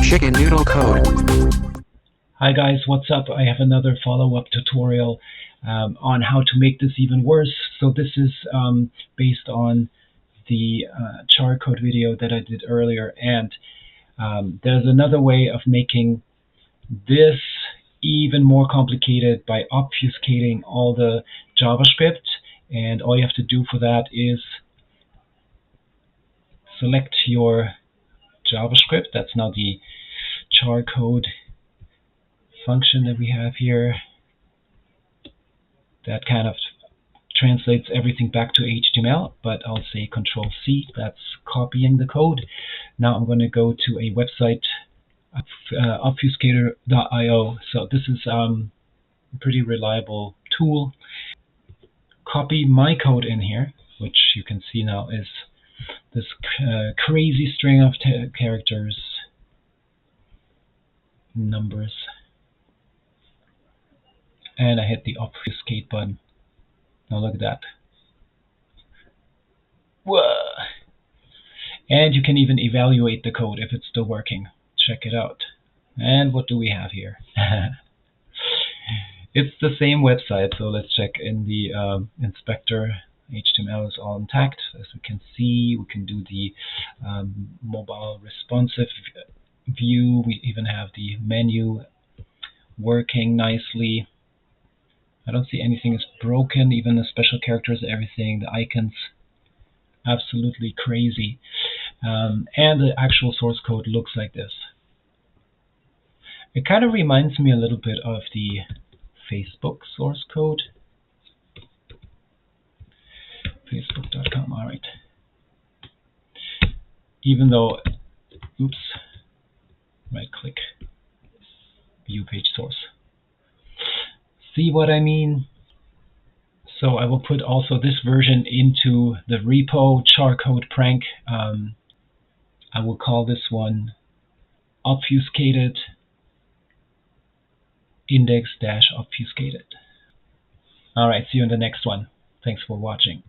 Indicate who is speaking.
Speaker 1: Chicken noodle code.
Speaker 2: Hi guys, what's up? I have another follow-up tutorial on how to make this even worse. So this is based on the CharCode video that I did earlier, and there's another way of making this even more complicated by obfuscating all the JavaScript. And all you have to do for that is select your JavaScript. That's now the CharCode function that we have here. That kind of translates everything back to HTML, but I'll say Control-C, that's copying the code. Now I'm going to go to a website, Obfuscator.io. So this is a pretty reliable tool. Copy my code in here, which you can see now is this crazy string of characters, numbers, and I hit the Obfuscate button. Now look at that. Whoa. And you can even evaluate the code if it's still working. Check it out. And what do we have here? It's the same website, so let's check in the inspector. HTML is all intact. As we can see, we can do the mobile responsive view. We even have the menu working nicely. I don't see anything is broken, even the special characters, everything, the icons, absolutely crazy. And the actual source code looks like this. It kind of reminds me a little bit of the Facebook source code. Facebook.com, all right. Even though, oops, right click, view page source. See what I mean? So I will put also this version into the repo, CharCode prank. I will call this one Obfuscated index-obfuscated. All right, see you in the next one. Thanks for watching.